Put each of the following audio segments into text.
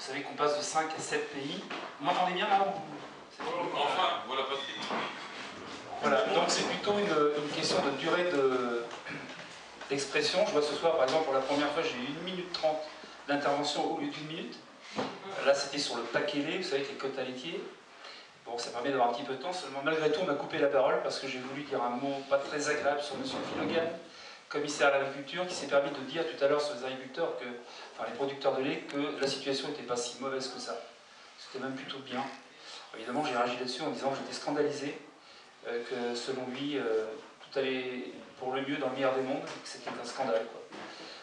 Vous savez qu'on passe de 5 à 7 pays. Vous m'entendez bien là? Enfin, voilà Patrick. Voilà, donc c'est plutôt une question de durée d'expression. Je vois ce soir, par exemple, pour la première fois, j'ai eu 1 minute 30 d'intervention au lieu d'1 minute. Là, c'était sur le paquet lait, vous savez, avec les quotas laitiers. Bon, ça permet d'avoir un petit peu de temps, seulement malgré tout, on m'a coupé la parole parce que j'ai voulu dire un mot pas très agréable sur M. Filogan, commissaire à l'agriculture, qui s'est permis de dire tout à l'heure sur les agriculteurs, enfin les producteurs de lait, que la situation n'était pas si mauvaise que ça. C'était même plutôt bien. Évidemment, j'ai réagi là-dessus en disant que j'étais scandalisé, que selon lui, tout allait pour le mieux dans le meilleur des mondes, et que c'était un scandale, quoi.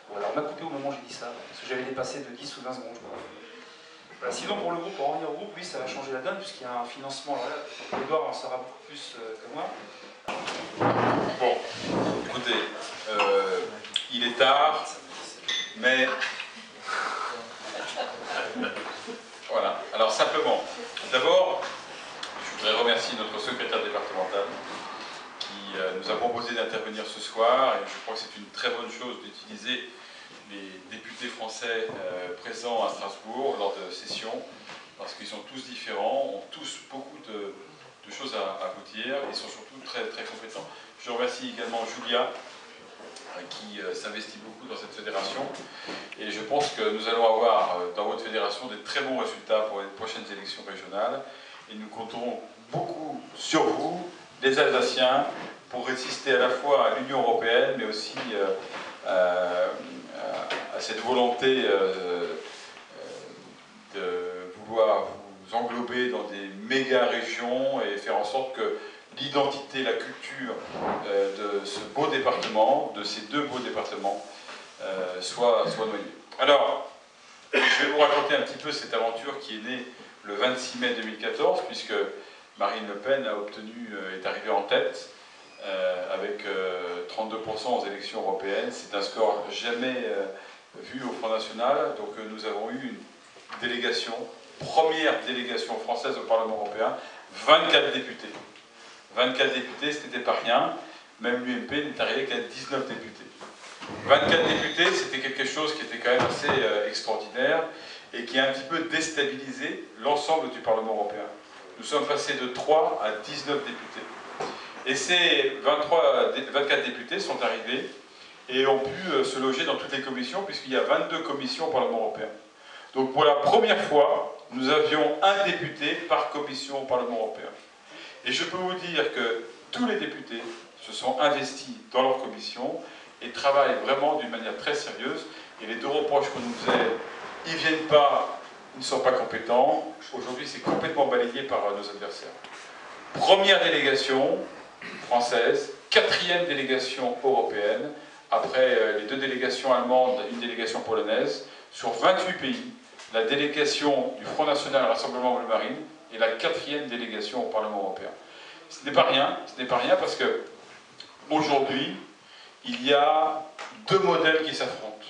Bon, alors on m'a coupé au moment où j'ai dit ça, parce que j'avais dépassé de 10 ou 20 secondes, je crois. Voilà, sinon, pour le groupe, pour revenir au groupe, oui, ça va changer la donne, puisqu'il y a un financement. Alors là, Edouard en saura beaucoup plus que moi. Bon, écoutez, il est tard, mais... Voilà, alors simplement, d'abord, je voudrais remercier notre secrétaire départemental qui nous a proposé d'intervenir ce soir, et je crois que c'est une très bonne chose d'utiliser les députés français présents à Strasbourg lors de sessions, parce qu'ils sont tous différents, ont tous beaucoup de choses à vous dire, et sont surtout très, très compétents. Je remercie également Julia, qui s'investit beaucoup dans cette fédération, et je pense que nous allons avoir dans votre fédération des très bons résultats pour les prochaines élections régionales, et nous compterons beaucoup sur vous, les Alsaciens, pour résister à la fois à l'Union européenne, mais aussi à cette volonté de vouloir vous englober dans des méga-régions et faire en sorte que l'identité, la culture de ce beau département, de ces deux beaux départements, soit noyée. Alors, je vais vous raconter un petit peu cette aventure qui est née le 26 mai 2014, puisque Marine Le Pen est arrivée en tête avec 32% aux élections européennes. C'est un score jamais vu au Front National. Donc nous avons eu une délégation, première délégation française au Parlement européen, 24 députés. 24 députés, ce n'était pas rien. Même l'UMP n'est arrivé qu'à 19 députés. 24 députés, c'était quelque chose qui était quand même assez extraordinaire et qui a un petit peu déstabilisé l'ensemble du Parlement européen. Nous sommes passés de 3 à 19 députés. Et ces 24 députés sont arrivés et ont pu se loger dans toutes les commissions, puisqu'il y a 22 commissions au Parlement européen. Donc pour la première fois, nous avions un député par commission au Parlement européen. Et je peux vous dire que tous les députés se sont investis dans leur commission et travaillent vraiment d'une manière très sérieuse. Et les deux reproches qu'on nous faisait, ils ne viennent pas, ils ne sont pas compétents. Aujourd'hui, c'est complètement balayé par nos adversaires. Première délégation française, 4e délégation européenne, après les 2 délégations allemandes, une délégation polonaise, sur 28 pays, la délégation du Front National à Rassemblement Bleu Marine est la 4e délégation au Parlement européen. Ce n'est pas rien parce que aujourd'hui, il y a 2 modèles qui s'affrontent.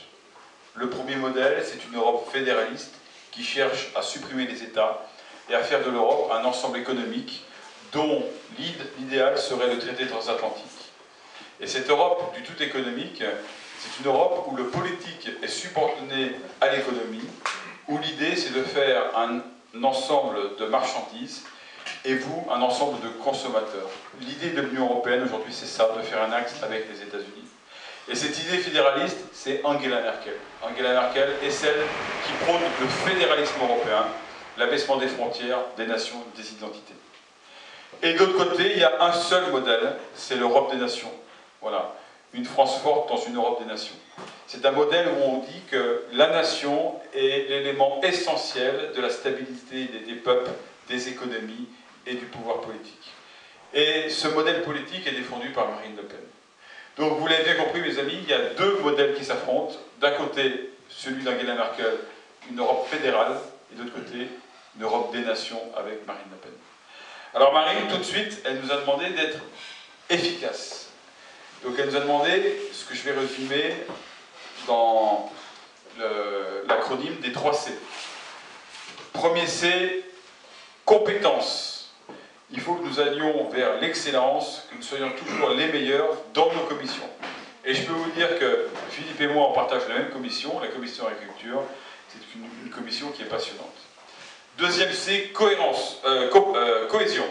Le premier modèle, c'est une Europe fédéraliste qui cherche à supprimer les États et à faire de l'Europe un ensemble économique dont l'idéal serait le traité transatlantique. Et cette Europe du tout économique, c'est une Europe où le politique est subordonné à l'économie, où l'idée c'est de faire un ensemble de marchandises et vous, un ensemble de consommateurs. L'idée de l'Union européenne aujourd'hui, c'est ça, de faire un axe avec les États-Unis. Et cette idée fédéraliste, c'est Angela Merkel. Angela Merkel est celle qui prône le fédéralisme européen, l'abaissement des frontières, des nations, des identités. Et de l'autre côté, il y a un seul modèle, c'est l'Europe des nations. Voilà, une France forte dans une Europe des nations. C'est un modèle où on dit que la nation est l'élément essentiel de la stabilité des peuples, des économies et du pouvoir politique. Et ce modèle politique est défendu par Marine Le Pen. Donc vous l'avez bien compris, mes amis, il y a 2 modèles qui s'affrontent. D'un côté, celui d'Angela Merkel, une Europe fédérale, et de l'autre côté, une Europe des nations avec Marine Le Pen. Alors Marine, tout de suite, elle nous a demandé d'être efficace. Donc elle nous a demandé ce que je vais résumer dans l'acronyme des 3 C. Premier C, compétence. Il faut que nous allions vers l'excellence, que nous soyons toujours les meilleurs dans nos commissions. Et je peux vous dire que Philippe et moi, on partage la même commission, la commission agriculture, C'est une commission qui est passionnante. Deuxième C, cohérence, cohésion.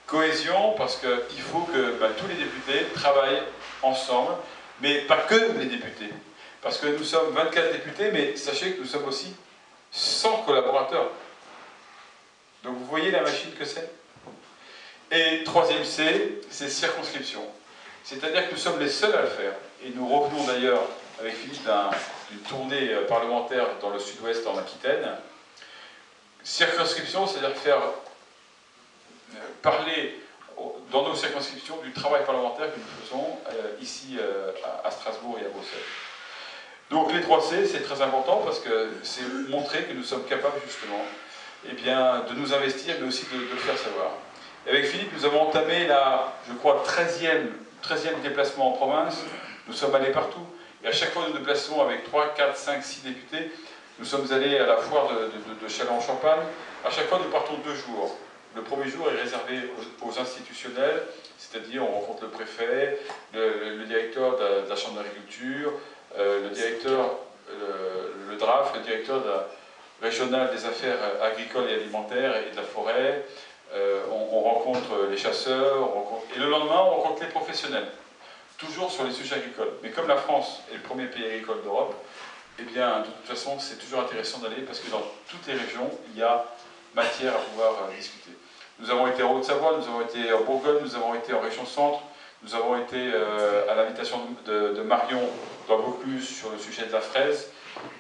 Cohésion parce qu'il faut que tous les députés travaillent ensemble, mais pas que les députés. Parce que nous sommes 24 députés, mais sachez que nous sommes aussi 100 collaborateurs. Donc vous voyez la machine que c'est. Et troisième C, c'est circonscription. C'est-à-dire que nous sommes les seuls à le faire. Et nous revenons d'ailleurs avec Philippe d'une tournée parlementaire dans le sud-ouest en Aquitaine. Circonscription, c'est-à-dire faire parler dans nos circonscriptions du travail parlementaire que nous faisons ici à Strasbourg et à Bruxelles. Donc les 3 C, c'est très important parce que c'est montrer que nous sommes capables justement de nous investir, mais aussi de le faire savoir. Et avec Philippe, nous avons entamé je crois, 13e déplacement en province. Nous sommes allés partout. Et à chaque fois, nous nous déplaçons avec 3, 4, 5, 6 députés. Nous sommes allés à la foire de Châlons-en-Champagne. À chaque fois, nous partons 2 jours. Le premier jour est réservé aux institutionnels, c'est-à-dire on rencontre le préfet, le directeur de la Chambre d'agriculture, le directeur, le DRAF, le directeur régional des affaires agricoles et alimentaires et de la forêt. On rencontre les chasseurs, et le lendemain, on rencontre les professionnels, toujours sur les sujets agricoles. Mais comme la France est le premier pays agricole d'Europe, de toute façon, c'est toujours intéressant d'aller parce que dans toutes les régions, il y a matière à pouvoir discuter. Nous avons été en Haute-Savoie, nous avons été en Bourgogne, nous avons été en région centre, nous avons été à l'invitation de Marion dans Vaucluse sur le sujet de la fraise.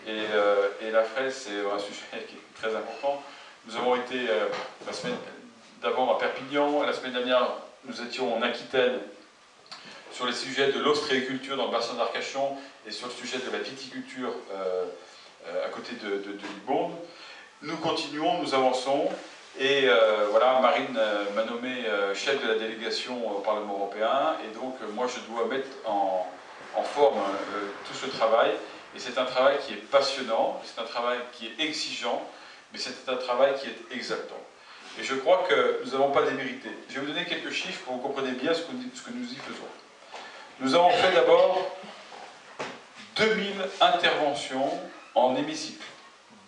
Et la fraise, c'est un sujet qui est très important. Nous avons été la semaine d'avant à Perpignan, la semaine dernière, nous étions en Aquitaine sur les sujets de l'ostréiculture dans le bassin d'Arcachon et sur le sujet de la viticulture à côté de Libourne. Nous continuons, nous avançons. Et voilà, Marine m'a nommé chef de la délégation au Parlement européen, et donc moi je dois mettre en forme tout ce travail, et c'est un travail qui est passionnant, c'est un travail qui est exigeant, mais c'est un travail qui est exaltant. Et je crois que nous n'avons pas démérité. Je vais vous donner quelques chiffres pour que vous compreniez bien ce que nous y faisons. Nous avons fait d'abord 2000 interventions en hémicycle.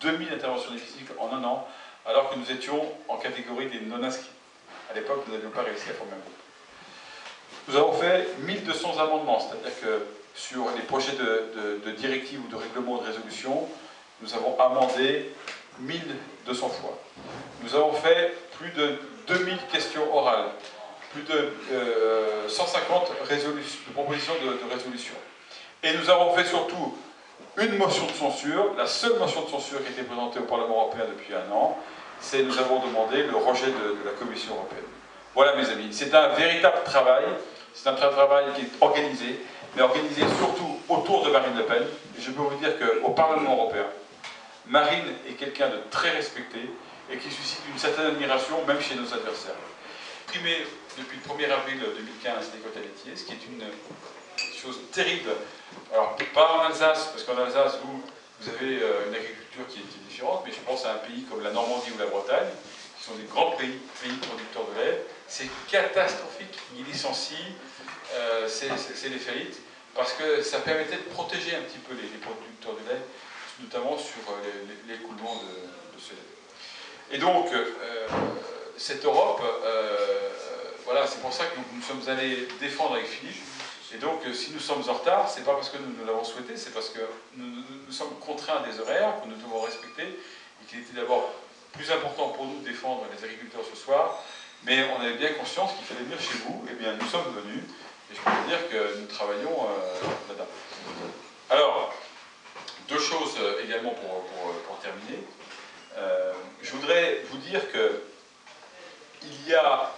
2000 interventions en hémicycle en un an, alors que nous étions en catégorie des non-inscrits. À l'époque, nous n'avions pas réussi à former un groupe. Nous avons fait 1200 amendements, c'est-à-dire que sur les projets de directives ou de règlements de résolution, nous avons amendé 1200 fois. Nous avons fait plus de 2000 questions orales, plus de 150 propositions de résolution. Et nous avons fait surtout une motion de censure, la seule motion de censure qui a été présentée au Parlement européen depuis un an, c'est nous avons demandé le rejet de la Commission européenne. Voilà mes amis, c'est un véritable travail, c'est un travail qui est organisé, mais organisé surtout autour de Marine Le Pen. Et je peux vous dire qu'au Parlement européen, Marine est quelqu'un de très respecté et qui suscite une certaine admiration, même chez nos adversaires. Primé depuis le 1er avril 2015 des quotas laitiers, ce qui est une chose terrible. Alors, pas en Alsace, parce qu'en Alsace, vous avez une agriculture qui est différente, mais je pense à un pays comme la Normandie ou la Bretagne, qui sont des grands pays producteurs de lait. C'est catastrophique. Ils licencient, c'est les faillites, parce que ça permettait de protéger un petit peu les producteurs de lait, notamment sur l'écoulement de ce lait. Et donc, cette Europe, voilà, c'est pour ça que nous sommes allés défendre avec Philippe. Et donc, si nous sommes en retard, c'est pas parce que nous l'avons souhaité, c'est parce que nous sommes contraints à des horaires que nous devons respecter, et qu'il était d'abord plus important pour nous de défendre les agriculteurs ce soir, mais on avait bien conscience qu'il fallait venir chez vous. Eh bien, nous sommes venus, et je peux vous dire que nous travaillons là-dedans. Alors, 2 choses également pour terminer. Je voudrais vous dire qu'il y a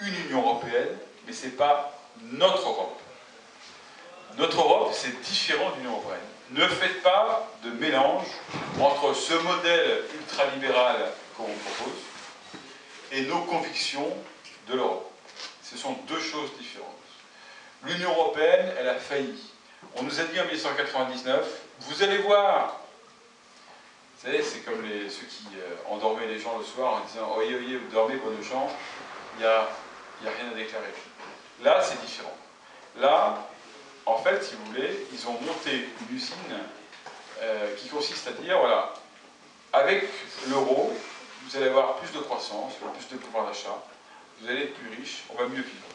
une Union européenne, mais ce n'est pas notre Europe. Notre Europe, c'est différent de l'Union européenne. Ne faites pas de mélange entre ce modèle ultralibéral qu'on vous propose et nos convictions de l'Europe. Ce sont 2 choses différentes. L'Union européenne, elle a failli. On nous a dit en 1999, vous allez voir. Vous savez, c'est comme ceux qui endormaient les gens le soir en disant « Oyez, oyez, vous dormez, bonnes gens, il n'y a rien à déclarer ». Là, c'est différent. Là, en fait, si vous voulez, ils ont monté une usine qui consiste à dire, voilà, avec l'euro, vous allez avoir plus de croissance, plus de pouvoir d'achat, vous allez être plus riche, on va mieux vivre.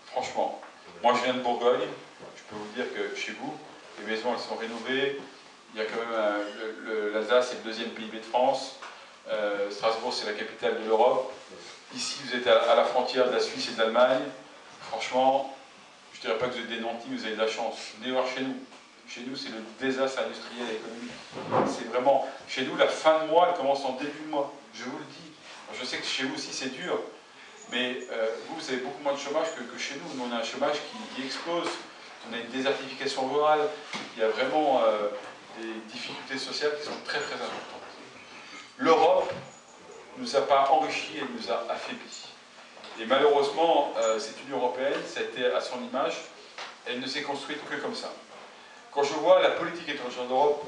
Franchement, moi je viens de Bourgogne, je peux vous dire que chez vous, les maisons elles sont rénovées, il y a quand même l'Alsace est le deuxième PIB de France, Strasbourg c'est la capitale de l'Europe, ici vous êtes à la frontière de la Suisse et de l'Allemagne, franchement, je ne dirais pas que vous êtes des nantis, vous avez de la chance, venez voir chez nous. Chez nous, c'est le désastre industriel et économique. C'est vraiment... Chez nous, la fin de mois, elle commence en début de mois. Je vous le dis. Alors, je sais que chez vous aussi, c'est dur. Mais vous avez beaucoup moins de chômage que chez nous. Nous, on a un chômage qui explose. On a une désertification rurale. Il y a vraiment des difficultés sociales qui sont très, très importantes. L'Europe ne nous a pas enrichis, elle nous a affaiblis. Et malheureusement, cette Union européenne, ça a été à son image. Elle ne s'est construite que comme ça. Quand je vois la politique étrangère d'Europe,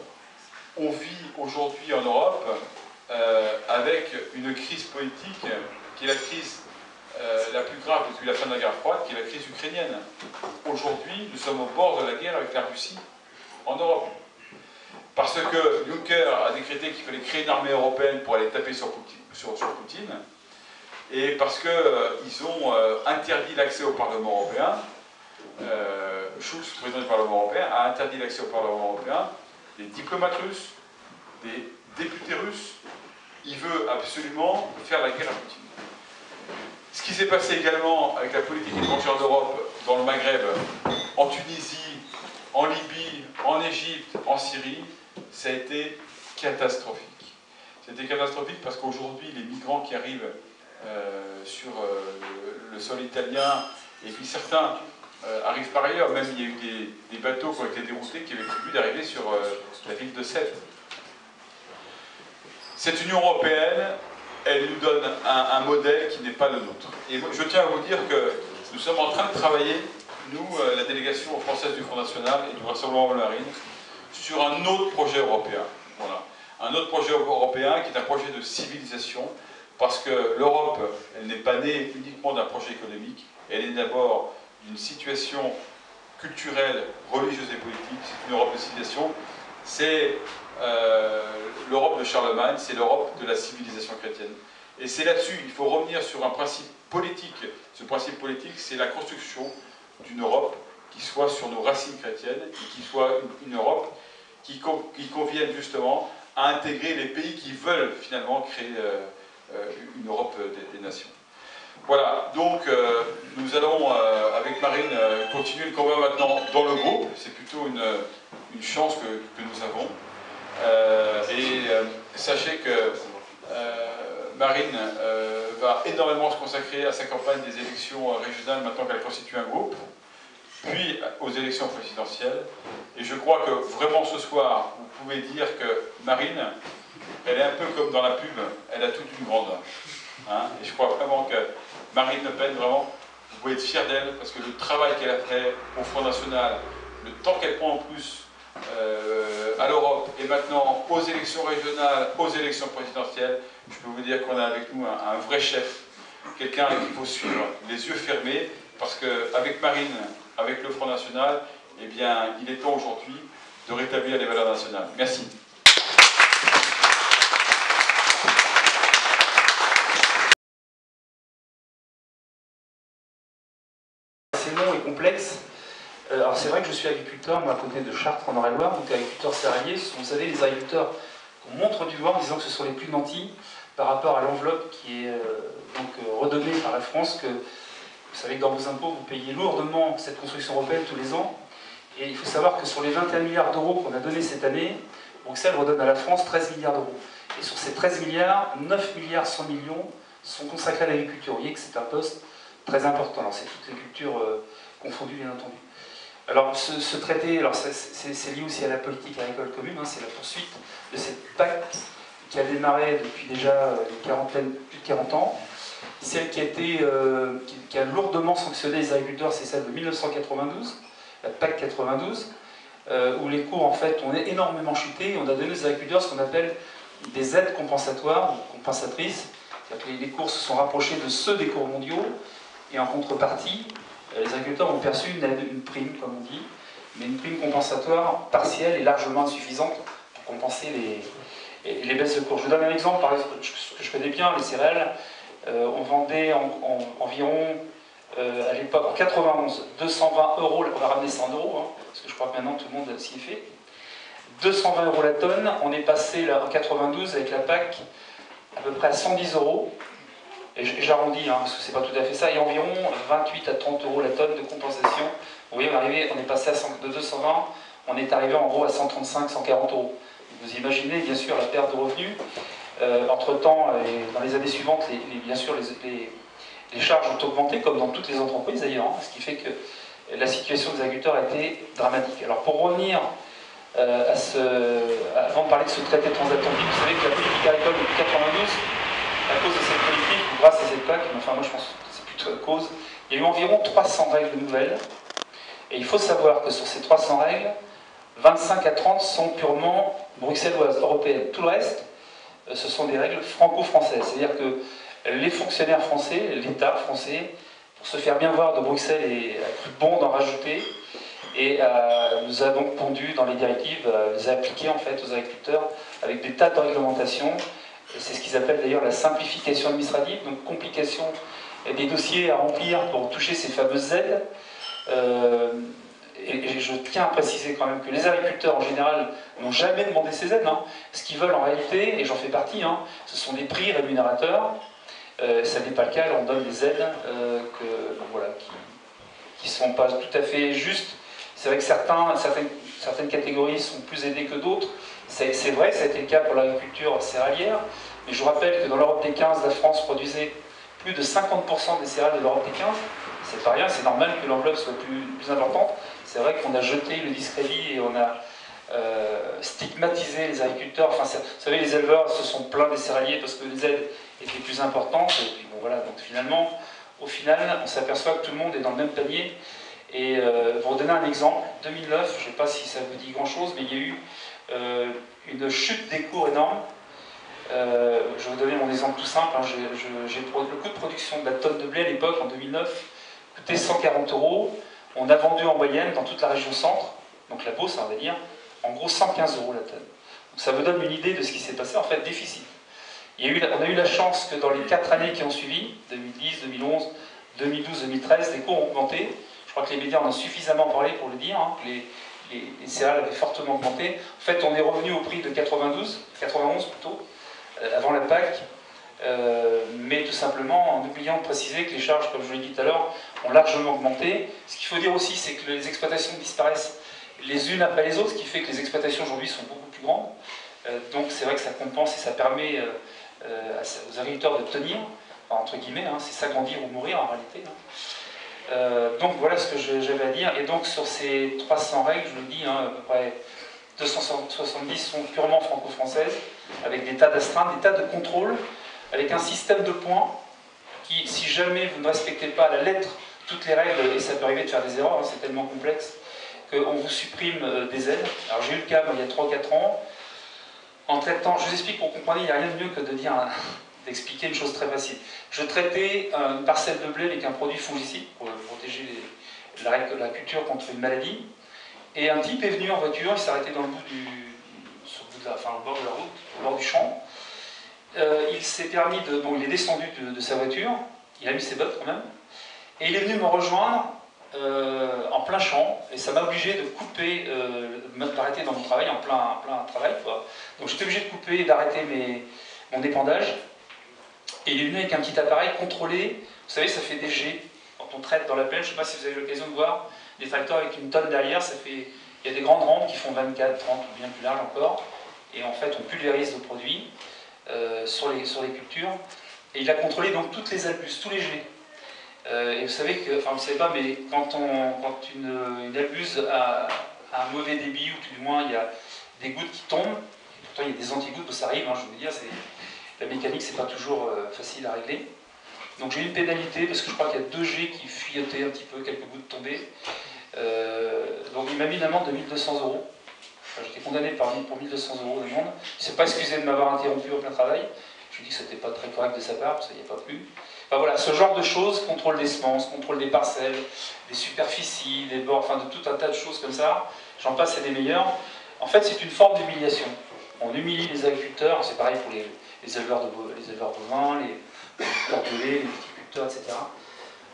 on vit aujourd'hui en Europe avec une crise politique qui est la crise la plus grave depuis la fin de la guerre froide, qui est la crise ukrainienne. Aujourd'hui, nous sommes au bord de la guerre avec la Russie en Europe. Parce que Juncker a décrété qu'il fallait créer une armée européenne pour aller taper sur Poutine, et parce qu'ils ont interdit l'accès au Parlement européen. Schulz, président du Parlement européen, a interdit l'accès au Parlement européen des diplomates russes, des députés russes. Il veut absolument faire la guerre à Poutine. Ce qui s'est passé également avec la politique étrangère d'Europe dans le Maghreb, en Tunisie, en Libye, en Égypte, en Syrie, ça a été catastrophique. C'était catastrophique parce qu'aujourd'hui, les migrants qui arrivent sur le sol italien, et puis certains arrivent par ailleurs, même il y a eu des bateaux qui ont été déroutés qui avaient prévu d'arriver sur la ville de Sète. Cette Union européenne, elle nous donne un modèle qui n'est pas le nôtre. Et moi, je tiens à vous dire que nous sommes en train de travailler, nous, la délégation française du Front National et du Rassemblement Marine, sur un autre projet européen. Voilà. Un autre projet européen qui est un projet de civilisation, parce que l'Europe, elle n'est pas née uniquement d'un projet économique, elle est d'abord d'une situation culturelle, religieuse et politique. C'est une Europe de civilisation. C'est l'Europe de Charlemagne, c'est l'Europe de la civilisation chrétienne. Et c'est là-dessus, il faut revenir sur un principe politique. Ce principe politique, c'est la construction d'une Europe qui soit sur nos racines chrétiennes et qui soit une Europe qui convienne justement à intégrer les pays qui veulent finalement créer une Europe des nations. Voilà, donc nous allons avec Marine continuer le combat maintenant dans le groupe. C'est plutôt une chance que nous avons. Sachez que Marine va énormément se consacrer à sa campagne des élections régionales maintenant qu'elle constitue un groupe, puis aux élections présidentielles. Et je crois que vraiment ce soir, vous pouvez dire que Marine, elle est un peu comme dans la pub, elle a toute une grandeur. Hein, et je crois vraiment que Marine Le Pen, vraiment, vous pouvez être fiers d'elle, parce que le travail qu'elle a fait au Front National, le temps qu'elle prend en plus à l'Europe, et maintenant aux élections régionales, aux élections présidentielles, je peux vous dire qu'on a avec nous un vrai chef, quelqu'un qu'il faut suivre les yeux fermés, parce qu'avec Marine, avec le Front National, eh bien, il est temps aujourd'hui de rétablir les valeurs nationales. Merci. C'est long et complexe. Alors c'est vrai que je suis agriculteur, moi à côté de Chartres en Eure-et-Loire, donc agriculteur céréalier. Ce sont, vous savez, les agriculteurs qu'on montre du doigt en disant que ce sont les plus nantis par rapport à l'enveloppe qui est redonnée par la France, que vous savez que dans vos impôts, vous payez lourdement cette construction européenne tous les ans. Et il faut savoir que sur les 21 milliards d'euros qu'on a donnés cette année, Bruxelles redonne à la France 13 milliards d'euros. Et sur ces 13 milliards, 9 milliards 100 millions sont consacrés à l'agriculture. Vous voyez que c'est un poste très important. Alors c'est toutes les cultures confondues, bien entendu. Alors ce traité, c'est lié aussi à la politique agricole commune, hein, c'est la poursuite de cette PAC qui a démarré depuis déjà plus de 40 ans. Celle qui a lourdement sanctionné les agriculteurs, c'est celle de 1992, la PAC 92, où les cours en fait ont énormément chuté. On a donné aux agriculteurs ce qu'on appelle des aides compensatoires, ou compensatrices. C'est-à-dire que les cours se sont rapprochés de ceux des cours mondiaux, et en contrepartie, les agriculteurs ont perçu une prime, comme on dit, mais une prime compensatoire partielle et largement insuffisante pour compenser les baisses de cours. Je vous donne un exemple, par exemple, que je connais bien, les céréales. On vendait environ, à l'époque, en 91, 220 €, on va ramener ça en euros, hein, parce que je crois que maintenant tout le monde s'y est fait. 220 € la tonne, on est passé là, en 92 avec la PAC à peu près à 110 €, et j'arrondis, hein, parce que c'est pas tout à fait ça, et environ 28 à 30 € la tonne de compensation. Vous voyez, on est passé de 220, on est arrivé en gros à 135, 140 €. Vous imaginez bien sûr la perte de revenus. Entre-temps, dans les années suivantes, bien sûr, les charges ont augmenté, comme dans toutes les entreprises d'ailleurs, hein, ce qui fait que la situation des agriculteurs a été dramatique. Alors pour revenir avant de parler de ce traité transatlantique, vous savez que la politique agricole depuis 92, à cause de cette politique, ou grâce à cette PAC, mais enfin moi je pense que c'est plutôt la cause, il y a eu environ 300 règles nouvelles, et il faut savoir que sur ces 300 règles, 25 à 30 sont purement bruxelloises, européennes. Tout le reste, ce sont des règles franco-françaises. C'est-à-dire que les fonctionnaires français, l'État français, pour se faire bien voir de Bruxelles, a cru bon d'en rajouter et nous a donc pondu dans les directives, les a appliquées en fait aux agriculteurs avec des tas de réglementations. C'est ce qu'ils appellent d'ailleurs la simplification administrative, donc complication des dossiers à remplir pour toucher ces fameuses aides. Et je tiens à préciser quand même que les agriculteurs en général n'ont jamais demandé ces aides. Hein. Ce qu'ils veulent en réalité, et j'en fais partie, hein, ce sont des prix rémunérateurs. Ça n'est pas le cas, on donne des aides qui ne sont pas tout à fait justes. C'est vrai que certaines catégories sont plus aidées que d'autres. C'est vrai, ça a été le cas pour l'agriculture céréalière. Mais je vous rappelle que dans l'Europe des 15, la France produisait plus de 50% des céréales de l'Europe des 15. C'est pas rien, c'est normal que l'enveloppe soit plus importante. C'est vrai qu'on a jeté le discrédit et on a stigmatisé les agriculteurs. Enfin, vous savez, les éleveurs se sont plaints des céréaliers parce que les aides étaient plus importantes. Et puis bon, voilà, donc finalement, au final, on s'aperçoit que tout le monde est dans le même panier. Et pour vous donner un exemple, 2009, je ne sais pas si ça vous dit grand-chose, mais il y a eu une chute des cours énorme. Je vais vous donner mon exemple tout simple. Hein. Le coût de production de la tonne de blé à l'époque, en 2009, coûtait 140 €. On a vendu en moyenne dans toute la région centre, donc la Beauce, on va dire, en gros 115 € la tonne. Donc ça vous donne une idée de ce qui s'est passé, en fait, déficit. On a eu la chance que dans les 4 années qui ont suivi, 2010, 2011, 2012, 2013, les cours ont augmenté. Je crois que les médias en ont suffisamment parlé pour le dire, hein, que les céréales avaient fortement augmenté. En fait, on est revenu au prix de 91 plutôt, avant la PAC, mais tout simplement en oubliant de préciser que les charges, comme je vous l'ai dit tout à l'heure, ont largement augmenté. Ce qu'il faut dire aussi, c'est que les exploitations disparaissent les unes après les autres, ce qui fait que les exploitations aujourd'hui sont beaucoup plus grandes. Donc c'est vrai que ça compense et ça permet aux agriculteurs de tenir, enfin, entre guillemets, hein, c'est s'agrandir ou mourir en réalité. Hein. Donc voilà ce que j'avais à dire. Et donc sur ces 300 règles, je vous le dis, hein, à peu près 270 sont purement franco-françaises, avec des tas d'astreintes, des tas de contrôles, avec un système de points qui, si jamais vous ne respectez pas à la lettre toutes les règles, et ça peut arriver de faire des erreurs, hein, c'est tellement complexe, qu'on vous supprime des aides. Alors j'ai eu le cas il y a 3 ou 4 ans, en traitant, je vous explique pour comprendre, il n'y a rien de mieux que de dire, d'expliquer une chose très facile. Je traitais une parcelle de blé avec un produit fongicide pour protéger la culture contre une maladie, et un type est venu en voiture, il s'est arrêté dans le bout au bord de la route, au bord du champ. Il s'est permis bon, il est descendu de sa voiture, il a mis ses bottes quand même, et il est venu me rejoindre en plein champ, et ça m'a obligé de couper, d'arrêter dans mon travail, en plein travail, quoi. Donc j'étais obligé de couper et d'arrêter mon épandage, et il est venu avec un petit appareil contrôlé. Vous savez, ça fait des jets quand on traite dans la plaine. Je ne sais pas si vous avez l'occasion de voir des tracteurs avec une tonne derrière, il y a des grandes rampes qui font 24, 30 ou bien plus large encore, et en fait on pulvérise le produit sur les cultures, et il a contrôlé donc toutes les albus, tous les jets. Et vous savez que, enfin vous ne savez pas, mais quand une albuse a un mauvais débit, ou tout du moins il y a des gouttes qui tombent, et pourtant il y a des anti-gouttes, ça arrive, hein, je veux dire, la mécanique c'est pas toujours facile à régler. Donc j'ai eu une pénalité parce que je crois qu'il y a 2 jets qui fuyotaient un petit peu, quelques gouttes tombées. Donc il m'a mis une amende de 1200 €. Enfin, j'étais condamné pour 1200 € d'amende. Il ne s'est pas excusé de m'avoir interrompu au plein travail. Je lui ai dit que c'était pas très correct de sa part, parce qu'il n'y a pas plus. Enfin voilà, ce genre de choses, contrôle des semences, contrôle des parcelles, des superficies, des bords, enfin de tout un tas de choses comme ça, j'en passe et des meilleurs. En fait, c'est une forme d'humiliation. On humilie les agriculteurs, c'est pareil pour les éleveurs bovins, les producteurs de lait, les viticulteurs, etc.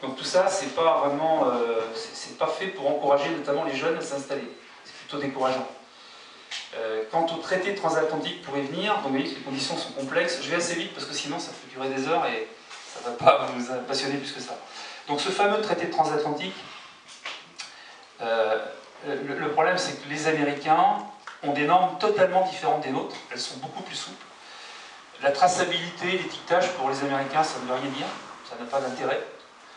Donc tout ça, c'est pas vraiment, c'est pas fait pour encourager notamment les jeunes à s'installer. C'est plutôt décourageant. Quant au traité transatlantique pour y venir, donc vous voyez que les conditions sont complexes. Je vais assez vite parce que sinon ça peut durer des heures et ça ne va pas vous passionner plus que ça. Donc ce fameux traité transatlantique, le problème c'est que les Américains ont des normes totalement différentes des nôtres. Elles sont beaucoup plus souples. La traçabilité, l'étiquetage pour les Américains, ça ne veut rien dire. Ça n'a pas d'intérêt.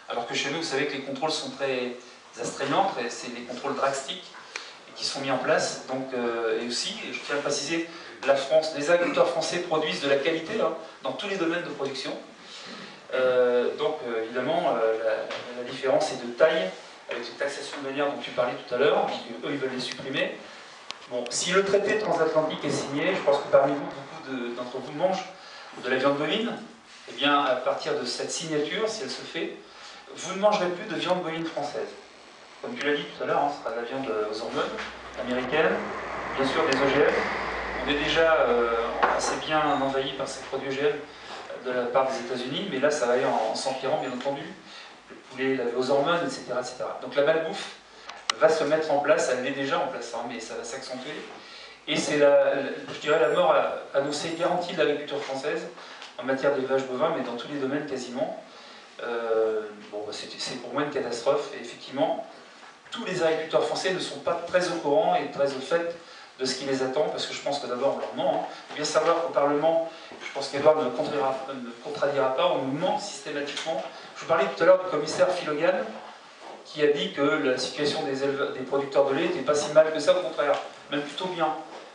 Alors que chez nous, vous savez que les contrôles sont très astreignants, c'est les contrôles drastiques qui sont mis en place. Donc, et aussi, je tiens à préciser, la France, les agriculteurs français produisent de la qualité dans tous les domaines de production. Donc évidemment, la différence est de taille avec les taxations douanières dont tu parlais tout à l'heure, puisqu'eux ils veulent les supprimer. Bon, si le traité transatlantique est signé, je pense que parmi vous, beaucoup d'entre vous mangent de la viande bovine. Eh bien, à partir de cette signature, si elle se fait, vous ne mangerez plus de viande bovine française. Comme tu l'as dit tout à l'heure, ce sera de la viande aux hormones américaine, bien sûr des OGM. On est déjà assez bien envahi par ces produits OGM de la part des États-Unis, mais là ça va aller en s'empirant, bien entendu. Le poulet lavé aux hormones, etc., etc. Donc la malbouffe va se mettre en place, elle est déjà en place, mais ça va s'accentuer. Et c'est, je dirais, la mort annoncée garantie de l'agriculture française en matière d'élevage bovin, mais dans tous les domaines quasiment. Bon, c'est pour moi une catastrophe, et effectivement, tous les agriculteurs français ne sont pas très au courant et très au fait de ce qui les attend, parce que je pense que d'abord on leur ment. Il faut bien savoir qu'au Parlement, je pense qu'Edouard ne contredira pas, on nous ment systématiquement. Je vous parlais tout à l'heure du commissaire Philogan, qui a dit que la situation des producteurs de lait n'était pas si mal que ça, au contraire, même plutôt bien.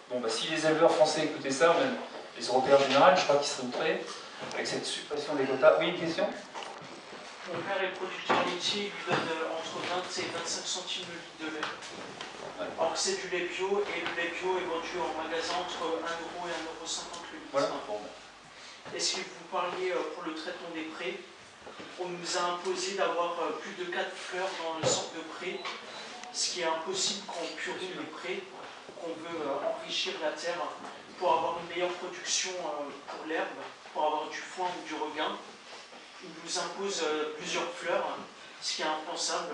Bon, bah, si les éleveurs français écoutaient ça, même les Européens en général, je crois qu'ils seraient outrés avec cette suppression des quotas. Oui, une question ? Mon père est producteur laitier, il lui donne entre 20 et 25 centimes le litre de lait. Ouais. Alors que c'est du lait bio, et le lait bio est vendu en magasin entre 1 € et 1,50 € le litre. Voilà. Est-ce que vous parliez pour le traitement des prés? On nous a imposé d'avoir plus de 4 fleurs dans le centre de pré, ce qui est impossible quand on purine les prés, qu'on veut enrichir la terre pour avoir une meilleure production pour l'herbe, pour avoir du foin ou du regain. Il nous impose plusieurs fleurs, ce qui est impensable.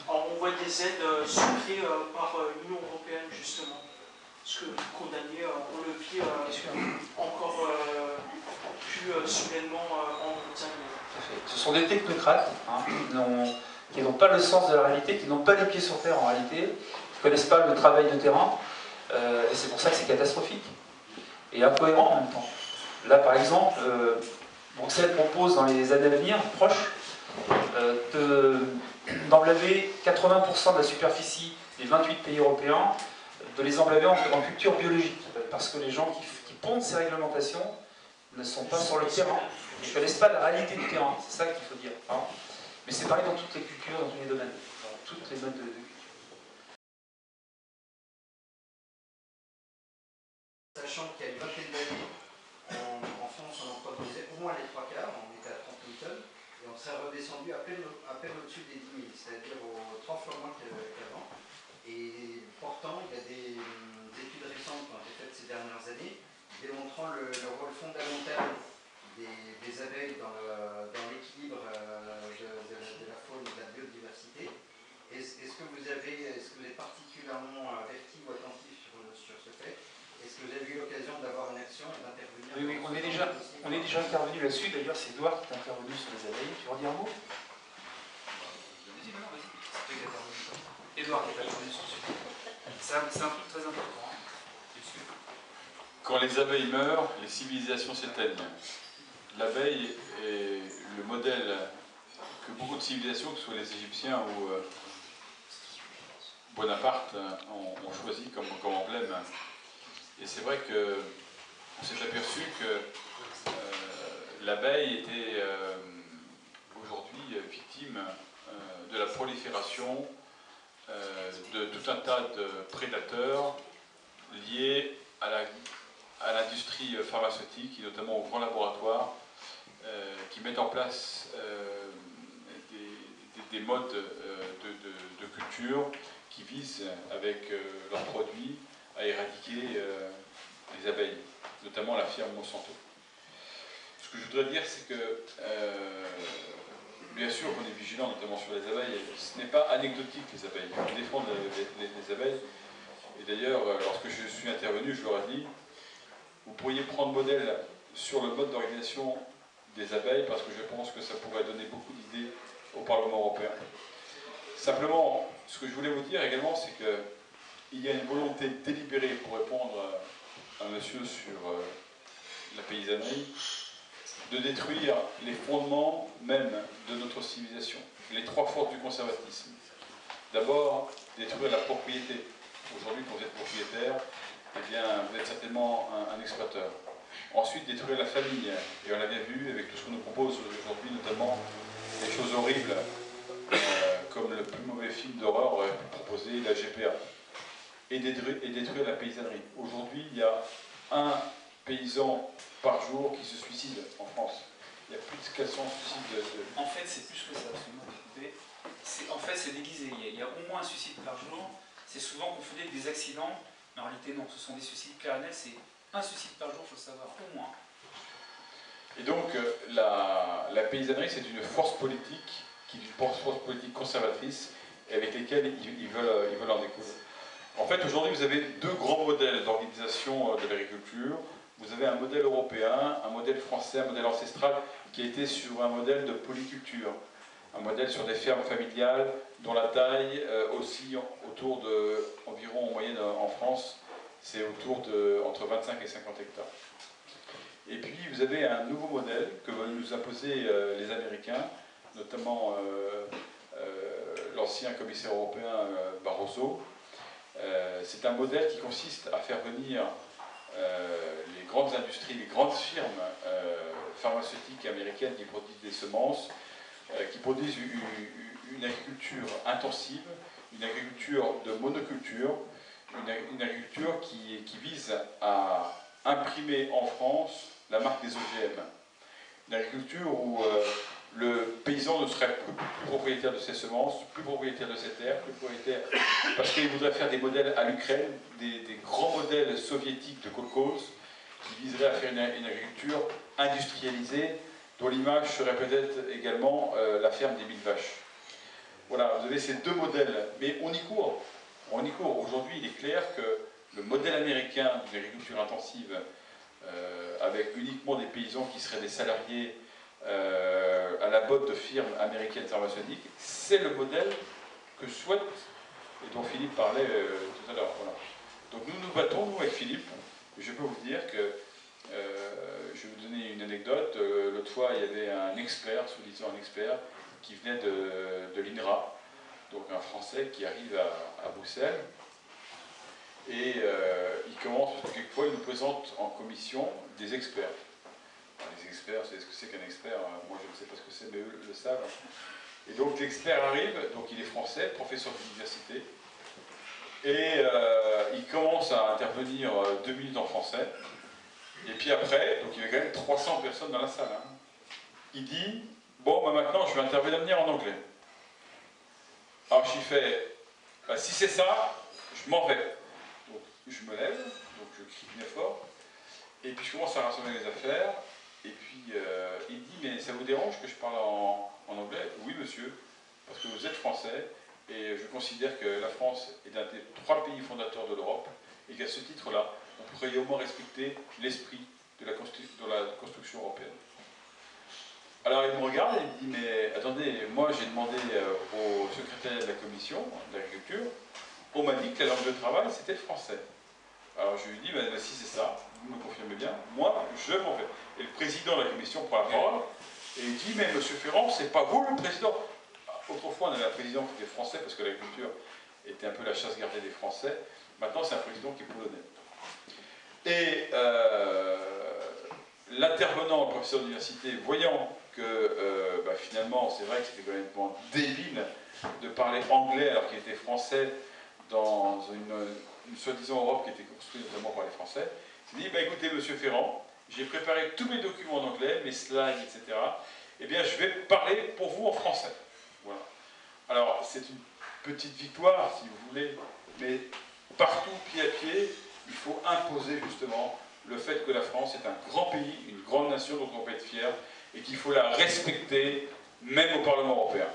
Alors on voit des aides sucrées par l'Union européenne, justement. Parce que condamner au levier encore plus soudainement en montagne. Ce sont des technocrates qui n'ont pas le sens de la réalité, qui n'ont pas les pieds sur terre en réalité, qui ne connaissent pas le travail de terrain, et c'est pour ça que c'est catastrophique. Et incohérent en même temps. Là par exemple, Bruxelles propose dans les années à venir, proches, d'emblaver 80% de la superficie des 28 pays européens, de les emblaver en culture biologique. Parce que les gens qui pondent ces réglementations ne sont pas sur le terrain. Ils ne connaissent pas la réalité du terrain, c'est ça qu'il faut dire. Mais c'est pareil dans toutes les cultures, dans tous les domaines, dans toutes les modes de culture. Sachant qu'il y a une vingtaine d'années, en France, on en produisait au moins les 3 quarts, on était à 30 000 tonnes, et on serait redescendu à peine au-dessus des 10 000, c'est-à-dire aux 3 fois moins qu'avant. Et pourtant, il y a des études récentes qui ont été faites ces dernières années, démontrant le rôle fondamental des abeilles dans l'équilibre de la faune et de la biodiversité. Est-ce que vous êtes particulièrement averti ou attentif sur ce fait? Est-ce que vous avez eu l'occasion d'avoir une action et d'intervenir? Oui, on est déjà intervenu là-dessus. D'ailleurs, c'est Edouard qui est intervenu sur les abeilles. Tu veux en dire un mot? Vas-y, vas-y. Edouard qui est intervenu sur le sujet. C'est un truc très important. Quand les abeilles meurent, les civilisations s'éteignent. L'abeille est le modèle que beaucoup de civilisations, que ce soit les Égyptiens ou Bonaparte, ont choisi comme emblème. Et c'est vrai qu'on s'est aperçu que l'abeille était aujourd'hui victime de la prolifération de tout un tas de prédateurs liés à l'industrie pharmaceutique et notamment aux grands laboratoires qui mettent en place des modes de culture qui visent, avec leurs produits, à éradiquer les abeilles, notamment la firme Monsanto. Ce que je voudrais dire, c'est que, bien sûr qu'on est vigilant, notamment sur les abeilles, ce n'est pas anecdotique les abeilles, on défend les abeilles. Et d'ailleurs, lorsque je suis intervenu, je leur ai dit, vous pourriez prendre modèle sur le mode d'organisation des abeilles, parce que je pense que ça pourrait donner beaucoup d'idées au Parlement européen. Simplement, ce que je voulais vous dire également, c'est qu'il y a une volonté délibérée, pour répondre à monsieur sur la paysannerie, de détruire les fondements même de notre civilisation, les trois forces du conservatisme. D'abord, détruire la propriété. Aujourd'hui, quand vous êtes propriétaire, eh bien, vous êtes certainement un exploiteur. Ensuite, détruire la famille. Et on l'a bien vu avec tout ce qu'on nous propose aujourd'hui, notamment des choses horribles, comme le plus mauvais film d'horreur aurait pu proposer la GPA. Et détruire la paysannerie. Aujourd'hui, il y a un paysan par jour qui se suicide en France. Il y a plus de 400 suicides. En fait, c'est plus que ça, en fait, c'est déguisé. Il y a au moins un suicide par jour. C'est souvent confondu avec des accidents, mais en réalité, non. Ce sont des suicides clairs et nets. C'est un suicide par jour, il faut le savoir, au moins. Et donc, la paysannerie, c'est une force politique, qui est une force politique conservatrice, avec lesquelles ils veulent en découdre. En fait, aujourd'hui, vous avez deux grands modèles d'organisation de l'agriculture. Vous avez un modèle européen, un modèle français, un modèle ancestral, qui a été sur un modèle de polyculture. Un modèle sur des fermes familiales, dont la taille aussi autour de, environ en moyenne en France, c'est autour de entre 25 et 50 hectares. Et puis, vous avez un nouveau modèle que veulent nous imposer les Américains, notamment l'ancien commissaire européen Barroso. C'est un modèle qui consiste à faire venir les grandes industries, les grandes firmes pharmaceutiques américaines qui produisent des semences, qui produisent une agriculture intensive, une agriculture de monoculture, une agriculture qui vise à imprimer en France la marque des OGM. Une agriculture où le paysan ne serait plus propriétaire de ses semences, plus propriétaire de ses terres, plus propriétaire, parce qu'il voudrait faire des modèles à l'Ukraine, des grands modèles soviétiques de kolkhoz, qui viseraient à faire une agriculture industrialisée, dont l'image serait peut-être également la ferme des 1000 vaches. Voilà, vous avez ces deux modèles, mais on y court. On y court. Aujourd'hui, il est clair que le modèle américain d'une agriculture intensive, avec uniquement des paysans qui seraient des salariés à la botte de firmes américaines pharmaceutiques, c'est le modèle que souhaite, et dont Philippe parlait tout à l'heure. Voilà. Donc nous nous battons, nous, avec Philippe. Je peux vous dire que, je vais vous donner une anecdote, l'autre fois il y avait un expert, soi-disant un expert, qui venait de l'INRA, donc un Français qui arrive à Bruxelles, et il commence, quelquefois il nous présente en commission des experts. Alors, les experts, c'est ce que c'est qu'un expert, moi je ne sais pas ce que c'est, mais eux le savent. Et donc l'expert arrive, donc il est français, professeur d'université, et il commence à intervenir 2 minutes en français, et puis après, donc il y avait quand même 300 personnes dans la salle, hein. Il dit, bon, bah, maintenant je vais intervenir en anglais. Alors j'y fais, bah, si c'est ça, je m'en vais. Donc je me lève, donc je crie bien fort, et puis je commence à rassembler les affaires, et puis il me dit, mais ça vous dérange que je parle en anglais? Oui monsieur, parce que vous êtes français, et je considère que la France est un des 3 pays fondateurs de l'Europe, et qu'à ce titre-là, on pourrait au moins respecter l'esprit de la construction européenne. Alors il me regarde et il me dit, mais attendez, moi j'ai demandé au secrétaire de la commission de l'agriculture, on m'a dit que la langue de travail c'était le français. Alors je lui dis, ben, si c'est ça, vous me confirmez bien, moi je m'en vais. Et le président de la commission prend la parole et il dit, mais monsieur Ferrand, c'est pas vous le président. Autrefois on avait un président qui était français parce que l'agriculture était un peu la chasse gardée des Français, maintenant c'est un président qui est polonais. Et l'intervenant, le professeur d'université, voyant que bah, finalement, c'est vrai que c'était complètement débile de parler anglais alors qu'il était français dans une soi-disant Europe qui était construite notamment par les Français, il dit, bah, écoutez, monsieur Ferrand, j'ai préparé tous mes documents en anglais, mes slides, etc. eh bien je vais parler pour vous en français. Voilà. Alors c'est une petite victoire, si vous voulez, mais partout, pied à pied, il faut imposer justement le fait que la France est un grand pays, une grande nation dont on peut être fier, et qu'il faut la respecter, même au Parlement européen.